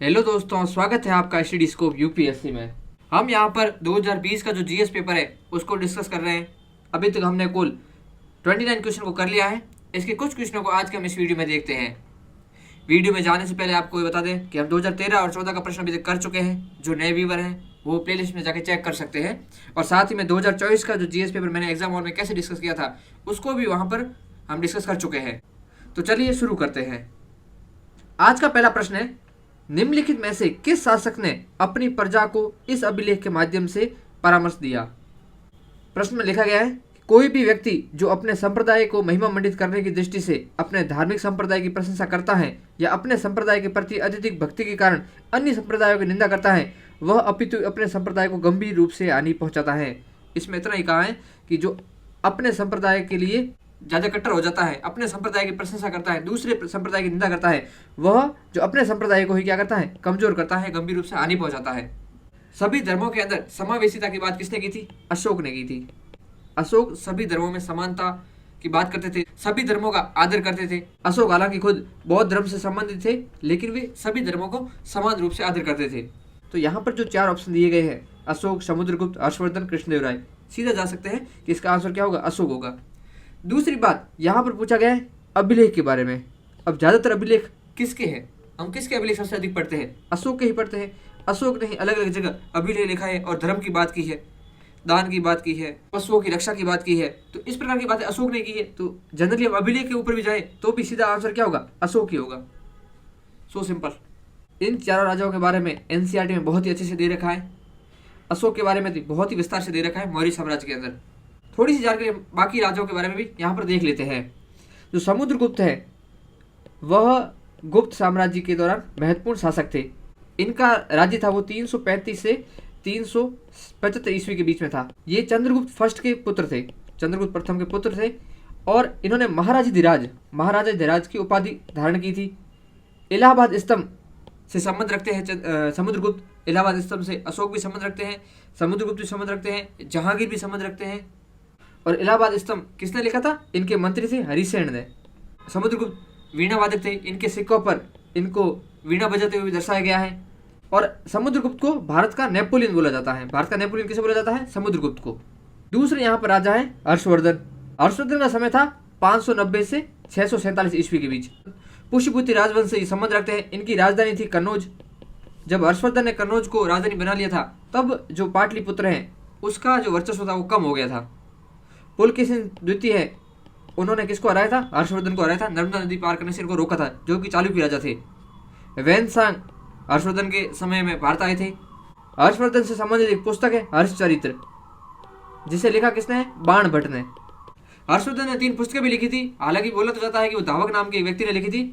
Hello दोस्तों, स्वागत है आपका स्टडी स्कोप यूपीएससी में। हम यहाँ पर 2020 का जो जीएस पेपर है उसको डिस्कस कर रहे हैं। अभी तक हमने कुल 29 क्वेश्चन को कर लिया है। इसके कुछ क्वेश्चनों को आज के हम इस वीडियो में देखते हैं। वीडियो में जाने से पहले आपको ये बता दें कि हम 2013 और 14 का प्रश्न अभी तक कर चुके हैं। जो नए व्यूवर हैं वो प्लेलिस्ट में जाके चेक कर सकते हैं, और साथ ही में 2024 का जो जीएस पेपर मैंने एग्जाम हॉल में कैसे डिस्कस किया था उसको भी वहाँ पर हम डिस्कस कर चुके हैं। तो चलिए शुरू करते हैं। आज का पहला प्रश्न है, निम्नलिखित में से किस शासक ने अपनी प्रजा को इस अभिलेख के माध्यम से परामर्श दिया। प्रश्न में लिखा गया है, कोई भी व्यक्ति जो अपने संप्रदाय को महिमा मंडित करने की दृष्टि से अपने धार्मिक संप्रदाय की प्रशंसा करता है या अपने संप्रदाय के प्रति अत्यधिक भक्ति के कारण अन्य संप्रदायों की निंदा करता है, वह अपितु अपने संप्रदाय को गंभीर रूप से हानि पहुंचाता है। इसमें इतना ही कहा है कि जो अपने संप्रदाय के लिए ज़्यादा कट्टर हो जाता है, अपने संप्रदाय की प्रशंसा करता है, दूसरे संप्रदाय की निंदा करता है, वह जो अपने संप्रदाय को ही क्या करता है, कमजोर करता है, गंभीर रूप से हानि पहुंचाता है। सभी धर्मों के अंदर समावेशिता की बात किसने की थी? अशोक ने की थी। अशोक सभी धर्मों में समानता की बात करते थे, सभी धर्मों का आदर करते थे। अशोक हालांकि खुद बौद्ध धर्म से संबंधित थे, लेकिन वे सभी धर्मों को समान रूप से आदर करते थे। तो यहाँ पर जो 4 ऑप्शन दिए गए हैं, अशोक, समुद्रगुप्त, हर्षवर्धन, कृष्णदेवराय, सीधा जा सकते हैं कि इसका आंसर क्या होगा? अशोक होगा। दूसरी बात, यहाँ पर पूछा गया है अभिलेख के बारे में। अब ज़्यादातर अभिलेख किसके हैं? हम किसके अभिलेख सबसे अधिक पढ़ते हैं? अशोक के ही पढ़ते हैं। अशोक ने ही अलग अलग जगह अभिलेख लिखा है और धर्म की बात की है, दान की बात की है, पशुओं की रक्षा की बात की है। तो इस प्रकार की बातें अशोक ने की है। तो जनरली हम अभिलेख के ऊपर भी जाए तो भी सीधा आंसर क्या होगा? अशोक ही होगा। So simple. इन 4 राजाओं के बारे में एनसीईआरटी में बहुत ही अच्छे से दे रखा है। अशोक के बारे में भी बहुत ही विस्तार से दे रखा है मौर्य साम्राज्य के अंदर। थोड़ी सी जानकारी बाकी राजाओं के बारे में भी यहाँ पर देख लेते हैं। जो समुद्रगुप्त है वह गुप्त साम्राज्य के दौरान महत्वपूर्ण शासक थे। इनका राज्य था वो 335 से 375 ईस्वी के बीच में था। ये चंद्रगुप्त फर्स्ट के पुत्र थे, चंद्रगुप्त प्रथम के पुत्र थे, और इन्होंने महाराजाधिराज की उपाधि धारण की थी। इलाहाबाद स्तंभ से संबंध रखते हैं समुद्रगुप्त। इलाहाबाद स्तंभ से अशोक भी संबंध रखते हैं, समुद्रगुप्त भी संबंध रखते हैं, जहांगीर भी संबंध रखते हैं। और इलाहाबाद स्तंभ किसने लिखा था? इनके मंत्री थे हरिसेन ने। समुद्रगुप्त वीणा वादक थे, इनके सिक्कों पर इनको वीणा बजाते हुए दर्शाया गया है। और समुद्रगुप्त को भारत का नेपोलियन बोला जाता है। भारत का नेपोलियन किसे बोला जाता है? समुद्रगुप्त को। दूसरे यहाँ पर राजा है हर्षवर्धन। हर्षवर्धन का समय था 590 से 647 ईस्वी के बीच। पुष्यभूति राजवंश से संबंध रखते हैं। इनकी राजधानी थी कन्नौज। जब हर्षवर्धन ने कन्नौज को राजधानी बना लिया था तब जो पाटलिपुत्र है उसका जो वर्चस्व था वो कम हो गया था। पुलकेशिन द्वितीय है, उन्होंने किसको हराया था? हर्षवर्धन को हराया था। नर्मदा नदी पार करने से इनको रोका था, जो कि चालुक्य राजा थे। वैनसांग हर्षवर्धन के समय में भारत आए थे। हर्षवर्धन से संबंधित एक पुस्तक है हर्षचरित्र, जिसे लिखा किसने है? बाण भट्ट ने। हर्षवर्धन ने 3 पुस्तकें भी लिखी थी। हालांकि बोला तो जाता है कि वो धावक नाम के एक व्यक्ति ने लिखी थी।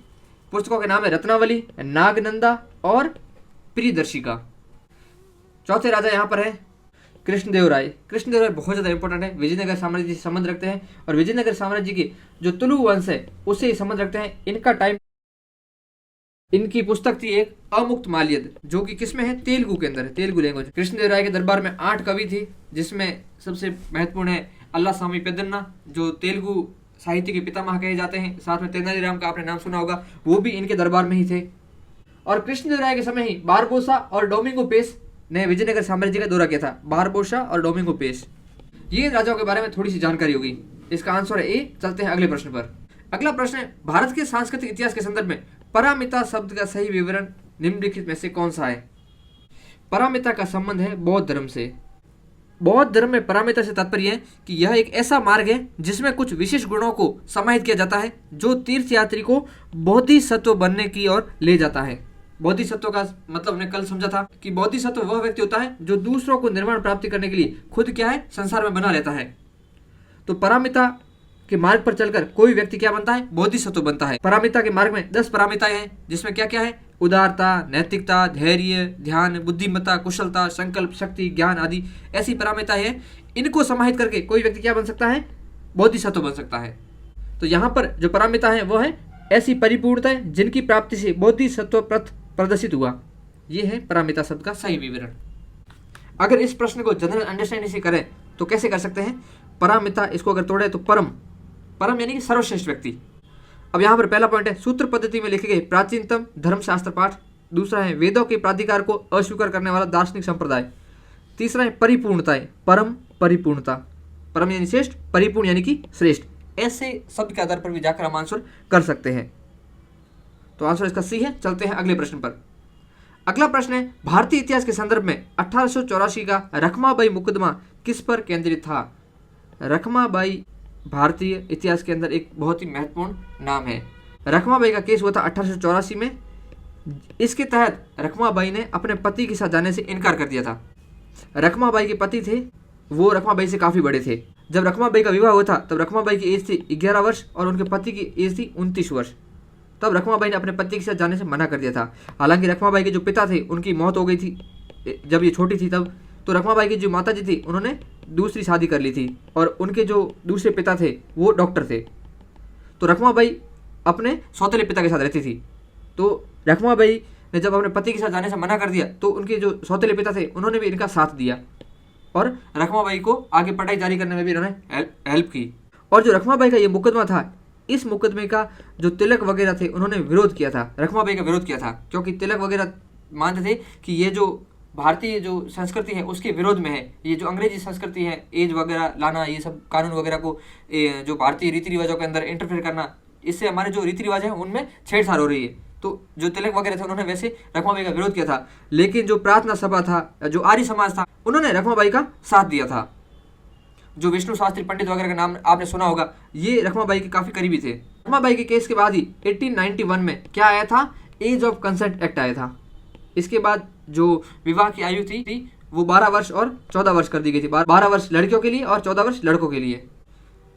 पुस्तकों के नाम है रत्नावली, नागनंदा और प्रियदर्शिका। चौथे राजा यहाँ पर है कृष्णदेवराय। कृष्णदेवराय बहुत ज़्यादा इंपॉर्टेंट है, विजयनगर साम्राज्य से संबंध रखते हैं, और विजयनगर साम्राज्य के जो तुलु वंश है उससे संबंध रखते हैं। इनका टाइम, इनकी पुस्तक थी एक अमुक्त माल्यद, जो कि किसमें है? तेलुगु के अंदर है, तेलुगु लैंग्वेज। कृष्णदेवराय के दरबार में 8 कवि थे, जिसमें सबसे महत्वपूर्ण है अल्लासामी पेदन्ना, जो तेलुगु साहित्य के पितामह कहे जाते हैं। साथ में तेनालीराम का आपने नाम सुना होगा, वो भी इनके दरबार में ही थे। और कृष्णदेवराय के समय ही बारबोसा और डोमिंगो पेश ने विजयनगर साम्राज्य का दौरा किया था। बारबोसा और डोमिंगो पेश, ये राजाओं के बारे में थोड़ी सी जानकारी होगी। इसका आंसर है ए। चलते हैं अगले प्रश्न पर। अगला प्रश्न है, भारत के सांस्कृतिक इतिहास के संदर्भ में पारमिता शब्द का सही विवरण निम्नलिखित में से कौन सा है? पारमिता का संबंध है बौद्ध धर्म से। बौद्ध धर्म में पारमिता से तात्पर्य है कि यह एक ऐसा मार्ग है जिसमें कुछ विशेष गुणों को समाहित किया जाता है, जो तीर्थयात्री को बोधिसत्व बनने की ओर ले जाता है। बोधिसत्व का मतलब हमने कल समझा था कि बोधिसत्व वह व्यक्ति होता है जो दूसरों को निर्वाण प्राप्ति करने के लिए खुद क्या है? संसार में बना रहता है। तो पारमिता के मार्ग पर चलकर कोई व्यक्ति क्या बनता है? बोधिसत्व बनता है। पारमिता के मार्ग में 10 पारमिताएं हैं, जिसमें क्या क्या है? उदारता, नैतिकता, धैर्य, ध्यान, बुद्धिमत्ता, कुशलता, संकल्प शक्ति, ज्ञान आदि ऐसी पारमिताएं हैं। इनको समाहित करके कोई व्यक्ति क्या बन सकता है? बोधिसत्व बन सकता है। तो यहाँ पर जो पारमिता है वो है ऐसी परिपूर्णता है जिनकी प्राप्ति से बोधिसत्व प्रदर्शित हुआ। ये है पारमिता शब्द का सही विवरण। अगर इस प्रश्न को जनरल अंडरस्टैंडिंग से करें तो कैसे कर सकते हैं? पारमिता, इसको अगर तोड़े तो परम यानी कि सर्वश्रेष्ठ व्यक्ति। अब यहाँ पर पहला पॉइंट है, सूत्र पद्धति में लिखे गए प्राचीनतम धर्मशास्त्र पाठ। दूसरा है वेदों के प्राधिकार को अस्वीकार करने वाला दार्शनिक संप्रदाय। तीसरा है परिपूर्णता, परम परिपूर्णता, परम यानी श्रेष्ठ, परिपूर्ण यानी कि श्रेष्ठ। ऐसे शब्द के आधार पर भी जाकर हम आंसर कर सकते हैं। तो आंसर इसका सी है। चलते हैं अगले प्रश्न पर। अगला प्रश्न है भारतीय इतिहास के संदर्भ में 1884 का रखमाबाई मुकदमा किस पर केंद्रित था? रखमाबाई भारतीय इतिहास के अंदर एक बहुत ही महत्वपूर्ण नाम है। रखमाबाई का केस हुआ था 1884 में। इसके तहत रखमाबाई ने अपने पति के साथ जाने से इनकार कर दिया था। रखमाबाई के पति थे वो रखमाबाई से काफ़ी बड़े थे। जब रखमाबाई का विवाह हुआ था तब रखमाबाई की एज थी 11 वर्ष और उनके पति की एज थी 29 वर्ष। तब रखमाबाई ने अपने पति के साथ जाने से मना कर दिया था। हालांकि रखमाबाई के जो पिता थे उनकी मौत हो गई थी जब ये छोटी थी तब। तो रखमाबाई की जो माता जी थी उन्होंने दूसरी शादी कर ली थी और उनके जो दूसरे पिता थे वो डॉक्टर थे। तो रखमाबाई अपने सौतेले पिता के साथ रहती थी। तो रखमाबाई ने जब अपने पति के साथ जाने से मना कर दिया तो उनके जो सौतेले पिता थे उन्होंने भी इनका साथ दिया और रखमाबाई को आगे पढ़ाई जारी करने में भी इन्होंने हेल्प की। और जो रखमाबाई का ये मुकदमा था, इस मुकदमे का जो तिलक वगैरह थे उन्होंने विरोध किया था, रखमाबाई का विरोध किया था, क्योंकि तिलक वगैरह मानते थे कि ये जो भारतीय जो संस्कृति है उसके विरोध में है। ये जो अंग्रेजी संस्कृति है, एज वगैरह लाना, ये सब कानून वगैरह को जो भारतीय रीति रिवाजों के अंदर इंटरफेयर करना, इससे हमारे जो रीति रिवाज हैं उनमें छेड़छाड़ हो रही है। तो जो तिलक वगैरह थे उन्होंने वैसे रखमाबाई का विरोध किया था। लेकिन जो प्रार्थना सभा था, जो आर्य समाज था, उन्होंने रखमाबाई का साथ दिया था। जो विष्णु शास्त्री पंडित वगैरह का नाम आपने सुना होगा, ये रखमाबाई के काफ़ी करीबी थे। रखमाबाई के केस के बाद ही 1891 में क्या आया था? एज ऑफ कंसेंट एक्ट आया था। इसके बाद जो विवाह की आयु थी वो 12 वर्ष और 14 वर्ष कर दी गई थी। 12 वर्ष लड़कियों के लिए और 14 वर्ष लड़कों के लिए।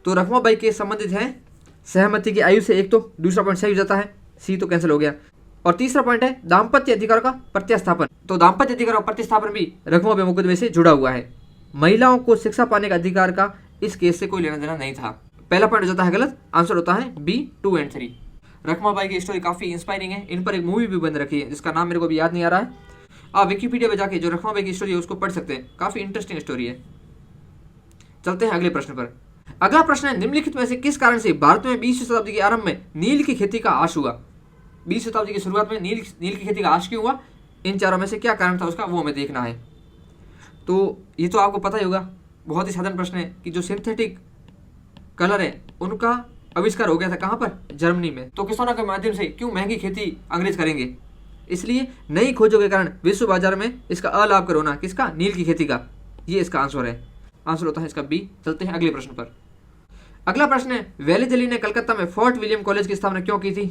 तो रखमाबाई केस संबंधित है सहमति की आयु से। एक तो दूसरा पॉइंट सही हो जाता है, सी तो कैंसिल हो गया। और तीसरा पॉइंट है दाम्पत्य अधिकार का प्रतिस्थापन। तो दाम्पत्य अधिकार का प्रतिस्थापन भी रखमाबाई मुकदमे से जुड़ा हुआ है। महिलाओं को शिक्षा पाने का अधिकार का इस केस से कोई लेना देना नहीं था। पहला पॉइंट हो जाता है गलत, आंसर होता है बी 2 और 3। रखमाबाई की स्टोरी काफ़ी इंस्पायरिंग है। इन पर एक मूवी भी बन रखी है जिसका नाम मेरे को भी याद नहीं आ रहा है। आप विकिपीडिया पे जाके जो रखमाबाई की स्टोरी है उसको पढ़ सकते हैं, काफ़ी इंटरेस्टिंग स्टोरी है। चलते हैं अगले प्रश्न पर। अगला प्रश्न है निम्नलिखित में से किस कारण से भारत में 20वीं शताब्दी के आरंभ में नील की खेती का आश हुआ? 20वीं शताब्दी की शुरुआत में नील की खेती का आश क्यों हुआ? इन चारों में से क्या कारण था उसका, वो हमें देखना है। तो ये तो आपको पता ही होगा, बहुत ही साधारण प्रश्न है कि जो सिंथेटिक कलर है उनका आविष्कार हो गया था कहाँ पर? जर्मनी में। तो किसानों के माध्यम से क्यों महंगी खेती अंग्रेज करेंगे? इसलिए नई खोजों के कारण विश्व बाजार में इसका अलाभकर होना, किसका? नील की खेती का। ये इसका आंसर है। आंसर होता है इसका बी। चलते हैं अगले प्रश्न पर। अगला प्रश्न है वेलेजली ने कलकत्ता में फोर्ट विलियम कॉलेज की स्थापना क्यों की थी?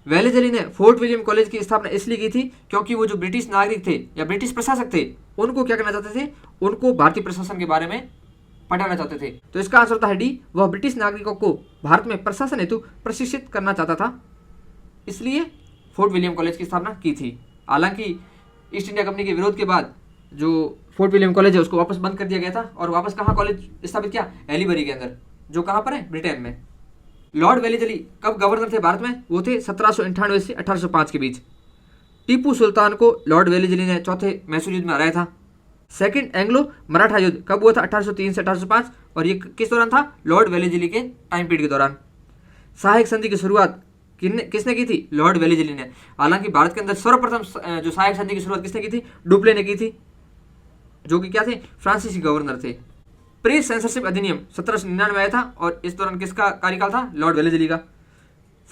वेलेजली ने फोर्ट विलियम कॉलेज की स्थापना इसलिए की थी क्योंकि वो जो ब्रिटिश नागरिक थे या ब्रिटिश प्रशासक थे उनको क्या करना चाहते थे? उनको भारतीय प्रशासन के बारे में पढ़ाना चाहते थे। तो इसका आंसर होता है डी। वह ब्रिटिश नागरिकों को भारत में प्रशासन हेतु प्रशिक्षित करना चाहता था, इसलिए फोर्ट विलियम कॉलेज की स्थापना की थी। हालांकि ईस्ट इंडिया कंपनी के विरोध के बाद जो फोर्ट विलियम कॉलेज है उसको वापस बंद कर दिया गया था और वापस कहाँ कॉलेज स्थापित किया? हैलीबरी के अंदर, जो कहाँ पर है? ब्रिटेन में। लॉर्ड वेलेजली कब गवर्नर थे भारत में? वो थे 1798 से 1805 के बीच। टीपू सुल्तान को लॉर्ड वेलेजली ने चौथे मैसूर युद्ध में हराया था। सेकंड एंग्लो मराठा युद्ध कब हुआ था? 1803 से 1805। और ये किस दौरान था? लॉर्ड वेलेजली के टाइम पीरियड के दौरान। सहायक संधि की शुरुआत किसने की थी? लॉर्ड वेलेजली ने। हालांकि भारत के अंदर सर्वप्रथम जो सहायक संधि की शुरुआत किसने की थी? डुप्ले ने की थी, जो कि क्या थे? फ्रांसीसी गवर्नर थे। प्रेस सेंसरशिप अधिनियम 1799 आया था और इस दौरान किसका कार्यकाल था? लॉर्ड वेलेजली का।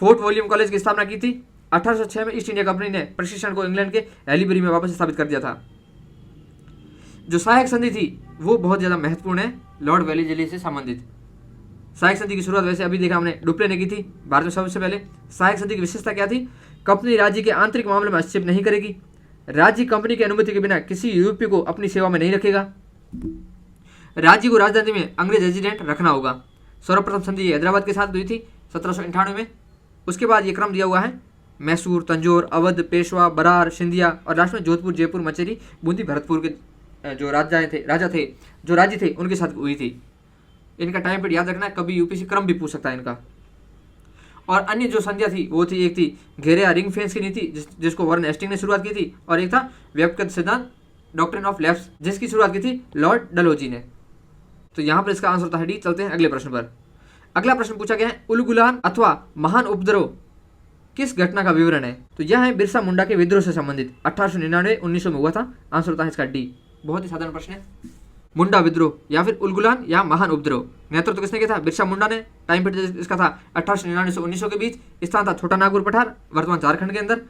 फोर्ट विलियम कॉलेज की स्थापना की थी 1806 में। ईस्ट इंडिया कंपनी ने प्रशिक्षण को इंग्लैंड के हैलीबरी में वापस स्थापित कर दिया था। जो सहायक संधि थी वो बहुत ज़्यादा महत्वपूर्ण है लॉर्ड वेलेजली से संबंधित। सहायक संधि की शुरुआत वैसे अभी देखा हमने डुप्ले ने की थी भारत में सबसे पहले। सहायक संधि की विशेषता क्या थी? कंपनी राज्य के आंतरिक मामले में हस्तक्षेप नहीं करेगी। राज्य कंपनी की अनुमति के बिना किसी यूरोपीय को अपनी सेवा में नहीं रखेगा। राज्य को राजधानी में अंग्रेज रेजिडेंट रखना होगा। सर्वप्रथम संधि हैदराबाद के साथ हुई थी 1798 में। उसके बाद ये क्रम दिया हुआ है मैसूर, तंजौर, अवध, पेशवा, बरार, सिंधिया और लास्ट में जोधपुर, जयपुर, मचेरी, बूंदी, भरतपुर के जो राज्य थे उनके साथ हुई थी। इनका टाइम पीरियड याद रखना है, कभी यूपीसी क्रम भी पूछ सकता है इनका। और अन्य जो संध्या थी वो थी, एक थी घेरिया रिंग फेंस की नीति जिसको वारेन हेस्टिंग ने शुरुआत की थी, और एक था व्यक्तिगत सिद्धांत डॉक्ट्रिन ऑफ लैप्स जिसकी शुरुआत की थी लॉर्ड डलहौजी ने। तो यहाँ पर इसका आंसर होता है डी। चलते हैं अगले प्रश्न पर। अगला प्रश्न पूछा गया है उलगुलान अथवा महान उपद्रव किस घटना का विवरण है? तो यह है बिरसा मुंडा के विद्रोह से संबंधित 1899-1900 में हुआ था। आंसर होता है इसका डी। बहुत ही साधारण प्रश्न है। मुंडा विद्रोह या फिर उलगुलान या महान उपद्रव, नेतृत्व किसने किया था? बिरसा मुंडा ने। टाइम पीरियड इसका था 1899 से 1900 के बीच। स्थान था छोटा नागपुर पठार, वर्तमान झारखंड के अंदर।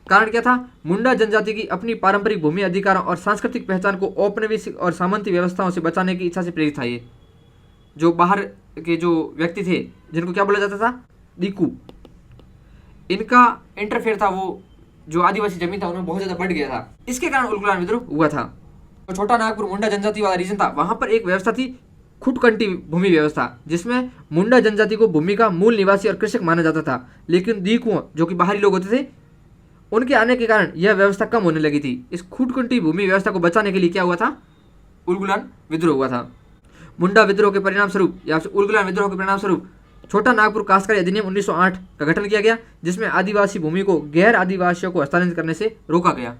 कारण क्या था? मुंडा जनजाति की अपनी पारंपरिक भूमि अधिकारों और सांस्कृतिक पहचान को औपनिवेशिक और सामंती व्यवस्थाओं से बचाने की इच्छा से प्रेरित था। ये जो बाहर के जो व्यक्ति थे जिनको क्या बोला जाता था? दीकू। इनका इंटरफेयर था, वो जो आदिवासी जमीन था उनमें बहुत ज्यादा बढ़ गया था। इसके कारण उलगुलान विद्रोह हुआ था। तो छोटा नागपुर मुंडा जनजाति वाला रीजन था, वहां पर एक व्यवस्था थी खुटकंटी भूमि व्यवस्था, जिसमें मुंडा जनजाति को भूमि का मूल निवासी और कृषक माना जाता था। लेकिन दीकुओं जो कि बाहरी लोग होते थे, उनके आने के कारण यह व्यवस्था कम होने लगी थी। इस खुटकंटी भूमि व्यवस्था को बचाने के लिए क्या हुआ था? उलगुलान विद्रोह हुआ था। मुंडा विद्रोह के परिणाम स्वरूप या फिर उलगुलान विद्रोह के परिणाम स्वरूप छोटा नागपुर काश्तकारी अधिनियम 1908 का गठन किया गया, जिसमें आदिवासी भूमि को गैर आदिवासियों को हस्तांतरित करने से रोका गया।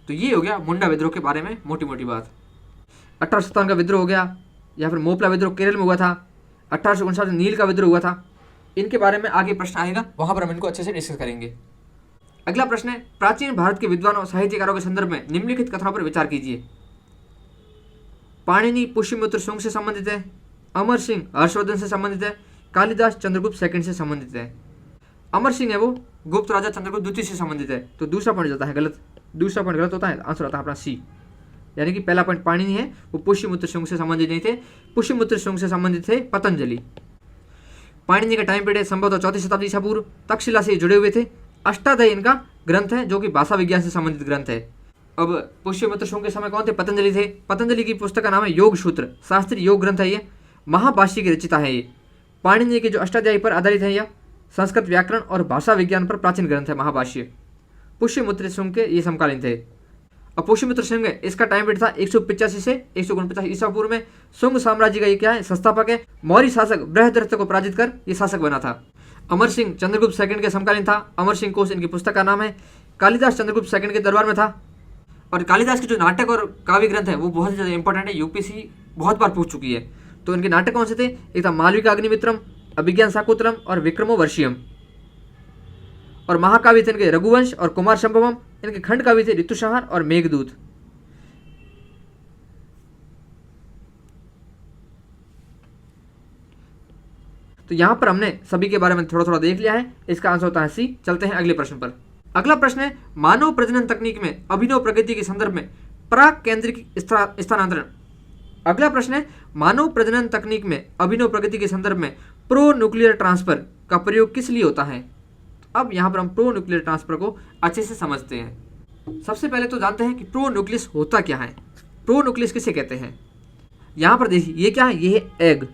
तो ये हो गया मुंडा विद्रोह के बारे में मोटी मोटी बात। 1857 का विद्रोह हो गया, या फिर मोपला विद्रोह केरल में हुआ था। 1859 में नील का विद्रोह हुआ था। इनके बारे में आगे प्रश्न आएगा, वहां पर हम इनको अच्छे से डिस्कस करेंगे। अगला प्रश्न है, प्राचीन भारत के विद्वानों और साहित्यकारों के संदर्भ में निम्नलिखित कथनों पर विचार कीजिए। पाणिनि पुष्यमित्र शुंग से संबंधित है, अमर सिंह हर्षवर्धन से संबंधित है, कालिदास चंद्रगुप्त सेकंड से संबंधित है। अमर सिंह है वो गुप्त राजा चंद्रगुप्त द्वितीय से संबंधित है, तो दूसरा पॉइंट जाता है गलत। दूसरा पॉइंट गलत होता है, आंसर आता है अपना सी। यानी कि पहला पॉइंट पाणिनि है, वो पुष्यमित्र शुंग से संबंधित नहीं थे। पुष्यमित्र शुंग से संबंधित थे पतंजलि। पाणिनि का टाइम पीरियड संभवतः 4वीं शताब्दी ईसा पूर्व, तक्षशिला से जुड़े हुए थे। अष्टाध्यायी इनका ग्रंथ है, जो कि भाषा विज्ञान से संबंधित ग्रंथ है। अब पुष्यमित्र शुंग के समय कौन थे? पतंजलि थे। पतंजलि की पुस्तक का नाम है योग सूत्र, शास्त्रीय योग ग्रंथ है ये। महाभाष्य की रचिता है ये। पाणिनि के जो अष्टाध्यायी पर आधारित है, यह संस्कृत व्याकरण और भाषा विज्ञान पर प्राचीन ग्रंथ है महाभाष्य। पुष्यमित्र शुंग के ये समकालीन थे। अब पुष्यमित्र शुंग है, इसका टाइम पीरियड था 185 से 149 ईसा पूर्व में। शुंग साम्राज्य का ये क्या है? संस्थापक है। मौर्य शासक बृहद्रथ को पराजित कर ये शासक बना था। अमर सिंह चंद्रगुप्त सेकंड के समकालीन था। अमर सिंह कोश इनकी पुस्तक का नाम है। कालिदास चंद्रगुप्त सेकंड के दरबार में था। और कालिदास के जो नाटक और काव्य ग्रंथ है वो बहुत ही ज्यादा इंपॉर्टेंट है, यूपीएससी बहुत बार पूछ चुकी है। तो इनके नाटक कौन से थे? एक था मालविका अग्निमित्रम, अभिज्ञान शाकुंतलम और विक्रमो वर्षियम। और महाकाव्य थे इनके रघुवंश और कुमार संभवम। इनके खंड काव्य थे ऋतुसंहार और मेघदूत। तो यहां पर हमने सभी के बारे में थोड़ा थोड़ा देख लिया है। इसका आंसर होता है सी। चलते हैं अगले प्रश्न पर। अगला प्रश्न है, मानव प्रजनन तकनीक में अभिनव प्रगति के संदर्भ में प्राक केंद्रिक स्थानांतरण। अगला प्रश्न है, मानव प्रजनन तकनीक में अभिनव प्रगति के संदर्भ में प्रो न्यूक्लियर ट्रांसफर का प्रयोग किस लिए होता है? अब यहां पर हम प्रो न्यूक्लियर ट्रांसफर को अच्छे से समझते हैं। सबसे पहले तो जानते हैं कि प्रो न्यूक्लियस होता क्या है। प्रो न्यूक्लियस किसे कहते हैं? यहां पर देखिए, ये क्या है? ये है एग।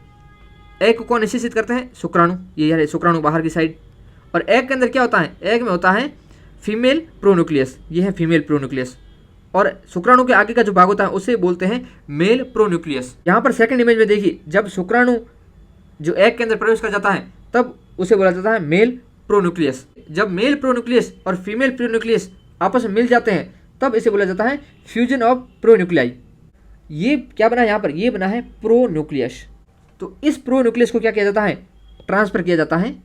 एग को कौन निश्चित करते हैं? शुक्राणु। ये है शुक्राणु बाहर की साइड। और एग के अंदर क्या होता है? एग में होता है फीमेल प्रोन्यूक्लियस। ये है फीमेल प्रोन्यूक्लियस। और शुक्राणु के आगे का जो भाग होता है उसे बोलते हैं मेल प्रोन्यूक्लियस। यहाँ पर सेकंड इमेज में देखिए, जब शुक्राणु जो एग के अंदर प्रवेश कर जाता है तब उसे बोला जाता है मेल प्रोन्यूक्लियस। जब मेल प्रोन्यूक्लियस और फीमेल प्रोन्यूक्लियस आपस में मिल जाते हैं तब इसे बोला जाता है फ्यूजन ऑफ प्रोन्यूक्लियाई। ये क्या बना है यहाँ पर? ये बना है प्रोन्यूक्लियस। तो इस प्रोन्यूक्लियस को क्या किया जाता है? ट्रांसफर किया जाता है।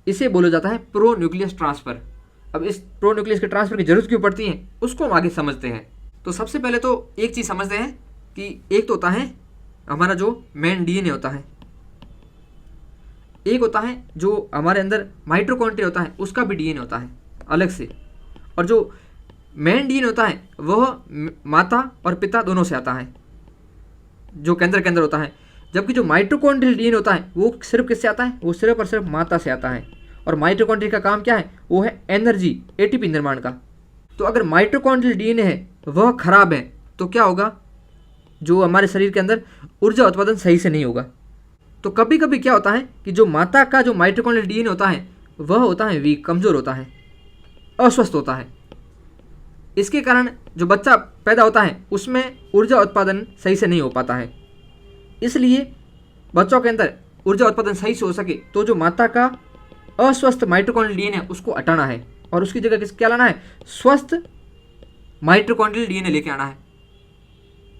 इसे बोला जाता है प्रोन्यूक्लियस ट्रांसफर। अब इस प्रोन्यूक्लियस के ट्रांसफर की जरूरत क्यों पड़ती है उसको हम आगे समझते हैं। तो सबसे पहले तो एक चीज समझते हैं कि एक तो होता है हमारा जो मेन डीएनए होता है, एक होता है जो हमारे अंदर माइटोकॉन्ड्रिया होता है उसका भी डीएनए होता है अलग से। और जो मेन डीएनए होता है वह माता और पिता दोनों से आता है, जो केंद्र के अंदर होता है। जबकि जो माइटोकॉन्ड्रियल डीएनए होता है वो सिर्फ किससे आता है? वो सिर्फ और सिर्फ माता से आता है। और माइटोकॉन्ड्रिया का काम क्या है? वो है एनर्जी, एटीपी निर्माण का। तो अगर माइटोकॉन्ड्रियल डीएनए है वह खराब है तो क्या होगा? जो हमारे शरीर के अंदर ऊर्जा उत्पादन सही से नहीं होगा। तो कभी कभी क्या होता है कि जो माता का जो माइटोकॉन्ड्रियल डीएनए होता है वह होता है वीक, कमजोर होता है, अस्वस्थ होता है। इसके कारण जो बच्चा पैदा होता है उसमें ऊर्जा उत्पादन सही से नहीं हो पाता है। इसलिए बच्चों के अंदर ऊर्जा उत्पादन सही से हो सके तो जो माता का अस्वस्थ माइटोकॉन्ड्रियल डीएनए है उसको हटाना है और उसकी जगह क्या लाना है? स्वस्थ माइटोकॉन्ड्रियल डीएनए लेके आना है।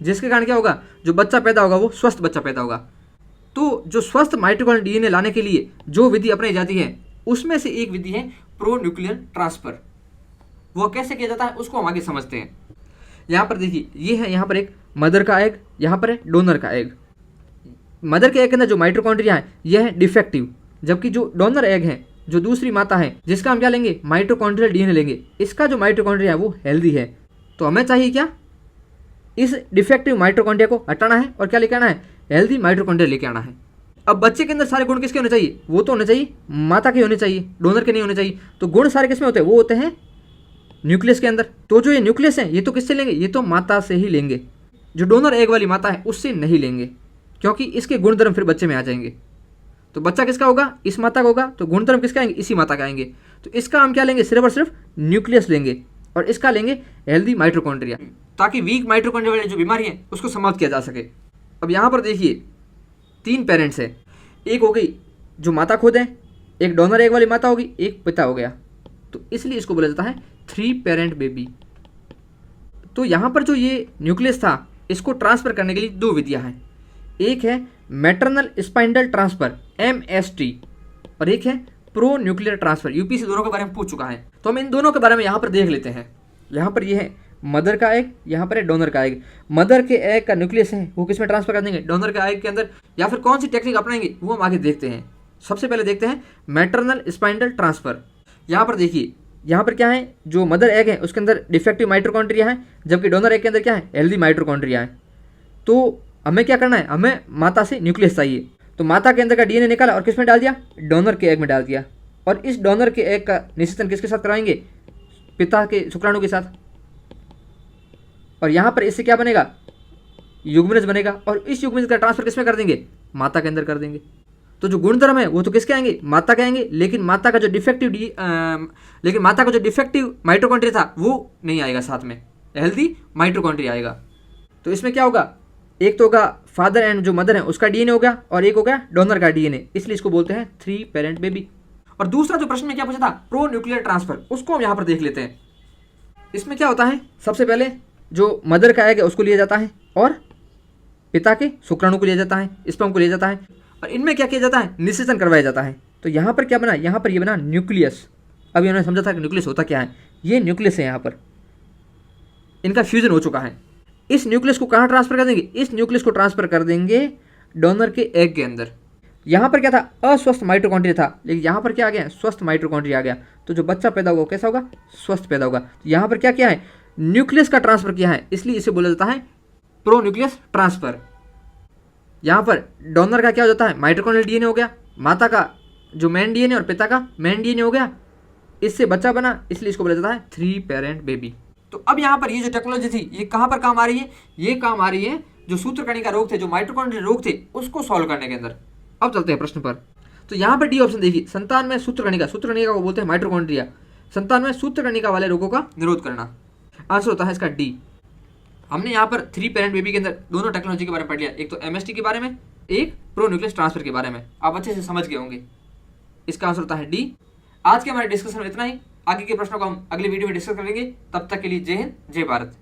जिसके कारण क्या होगा? जो बच्चा पैदा होगा वो स्वस्थ बच्चा पैदा होगा। तो जो स्वस्थ माइटोकॉन्ड्रियल डीएनए लाने के लिए जो विधि अपनाई जाती है उसमें से एक विधि है प्रो न्यूक्लियर ट्रांसफर। वो कैसे किया जाता है उसको हम आगे समझते हैं। यहाँ पर देखिए, ये है यहाँ पर एक मदर का एग, यहाँ पर है डोनर का एग। मदर के एग के अंदर जो माइटोकॉन्ड्रिया है यह है डिफेक्टिव, जबकि जो डोनर एग है, जो दूसरी माता है, जिसका हम क्या लेंगे, माइटोकॉन्ड्रियल डीएनए लेंगे, इसका जो माइटोकॉन्ड्रिया है वो हेल्दी है। तो हमें चाहिए क्या, इस डिफेक्टिव माइटोकॉन्ड्रिया को हटाना है और क्या लेके आना है, हेल्दी माइटोकॉन्ड्रिया लेके आना है। अब बच्चे के अंदर सारे गुण किसके होने चाहिए, वो तो होने चाहिए माता के होने चाहिए, डोनर के नहीं होने चाहिए। तो गुण सारे किसमें होते हैं, वो होते हैं न्यूक्लियस के अंदर। तो जो ये न्यूक्लियस है ये तो किससे लेंगे, ये तो माता से ही लेंगे, जो डोनर एग वाली माता है उससे नहीं लेंगे, क्योंकि इसके गुणधर्म फिर बच्चे में आ जाएंगे। तो बच्चा किसका होगा, इस माता का होगा, तो गुणधर्म किसका आएंगे, इसी माता का आएंगे। तो इसका हम क्या लेंगे, सिर्फ और सिर्फ न्यूक्लियस लेंगे, और इसका लेंगे हेल्दी माइटोकॉन्ड्रिया, ताकि वीक माइटोकॉन्ड्रिया वाली जो बीमारी है उसको समाप्त किया जा सके। अब यहाँ पर देखिए 3 पेरेंट्स है, एक हो गई जो माता खुद है, एक डोनर एग वाली माता होगी, एक पिता हो गया, तो इसलिए इसको बोला जाता है 3 पेरेंट बेबी। तो यहाँ पर जो ये न्यूक्लियस था इसको ट्रांसफर करने के लिए 2 विधियाँ हैं, एक है मैटरनल स्पाइंडल ट्रांसफर MST, और एक है प्रो न्यूक्लियर ट्रांसफर। यूपीएससी दोनों के बारे में पूछ चुका है, तो हम इन दोनों के बारे में यहाँ पर देख लेते हैं। यहाँ पर ये है मदर का एग, यहाँ पर है डोनर का एग। मदर के एग का न्यूक्लियस है वो किस में ट्रांसफर कर देंगे, डोनर के एग के अंदर, या फिर कौन सी टेक्निक अपनाएंगे वो हम आगे देखते हैं। सबसे पहले देखते हैं मैटरनल स्पाइंडल ट्रांसफर। यहाँ पर देखिए, यहाँ पर क्या है, जो मदर एग है उसके अंदर डिफेक्टिव माइटोकॉन्ड्रिया है, जबकि डोनर एग के अंदर क्या है, हेल्दी माइटोकॉन्ड्रिया है। तो हमें क्या करना है, हमें माता से न्यूक्लियस चाहिए। तो माता के अंदर का डीएनए निकाला और किस में डाल दिया, डोनर के एग में डाल दिया, और इस डोनर के एग का निषेचन किसके साथ कराएंगे, पिता के शुक्राणु के साथ। और यहाँ पर इससे क्या बनेगा, युग्मनज बनेगा, और इस युग्मनज का ट्रांसफर किसमें कर देंगे, माता के अंदर कर देंगे। तो जो गुणधर्म है वो तो किसके आएंगे, माता के आएंगे, लेकिन माता का जो डिफेक्टिव माइटोकॉन्ड्रिया था वो नहीं आएगा, साथ में हेल्दी माइटोकॉन्ड्रिया आएगा। तो इसमें क्या होगा, एक तो होगा फादर एंड जो मदर है उसका डीएनए हो गया, और एक हो गया डोनर का डीएनए, इसलिए इसको बोलते हैं 3 पेरेंट बेबी। और दूसरा जो प्रश्न में क्या पूछा था, प्रो न्यूक्लियर ट्रांसफर, उसको हम यहाँ पर देख लेते हैं। इसमें क्या होता है, सबसे पहले जो मदर का एग है उसको लिया जाता है, और पिता के शुक्राणु को लिया जाता है, स्पर्म को लिया जाता है, और इनमें क्या किया जाता है, निषेचन करवाया जाता है। तो यहाँ पर क्या बना, यहाँ पर ये बना न्यूक्लियस। अभी उन्होंने समझा था कि न्यूक्लियस होता क्या है, ये न्यूक्लियस है, यहाँ पर इनका फ्यूजन हो चुका है। इस न्यूक्लियस को कहाँ ट्रांसफर कर देंगे, इस न्यूक्लियस को ट्रांसफर कर देंगे डोनर के एग के अंदर। यहाँ पर क्या था, अस्वस्थ माइटोकॉन्ड्रिया था, लेकिन यहाँ पर क्या आ गया, स्वस्थ माइटोकॉन्ड्रिया आ गया। तो जो बच्चा पैदा होगा कैसा होगा, स्वस्थ पैदा होगा। तो यहाँ पर क्या किया है, न्यूक्लियस का ट्रांसफर किया है, इसलिए इसे बोला जाता है प्रो न्यूक्लियस ट्रांसफर। यहाँ पर डोनर का क्या हो जाता है, माइटोकॉन्ड्रियल डीएनए हो गया, माता का जो मेन डीएनए और पिता का मेन डीएनए हो गया, इससे बच्चा बना, इसलिए इसको बोला जाता है 3 पेरेंट बेबी। तो अब यहाँ पर ये जो टेक्नोलॉजी थी ये कहाँ पर काम आ रही है, ये काम आ रही है जो सूत्रकणिका रोग थे, जो माइटोकॉन्ड्रियल रोग थे, उसको सॉल्व करने के अंदर। अब चलते हैं प्रश्न पर। तो यहाँ पर डी ऑप्शन देखिए, संतान में सूत्रकणिका को बोलते हैं माइटोकॉन्ड्रिया, संतान में सूत्रकणिका वाले रोगों का निरोध करना। आंसर होता है इसका डी। हमने यहाँ पर 3 पेरेंट बेबी के अंदर दोनों टेक्नोलॉजी के बारे में पढ़ लिया, एक तो MST के बारे में, एक प्रो न्यूक्लियस ट्रांसफर के बारे में। आप अच्छे से समझ गए होंगे, इसका आंसर होता है डी। आज के हमारे डिस्कशन में इतना ही, आगे के प्रश्नों को हम अगली वीडियो में डिस्कस करेंगे। तब तक के लिए जय हिंद, जय भारत।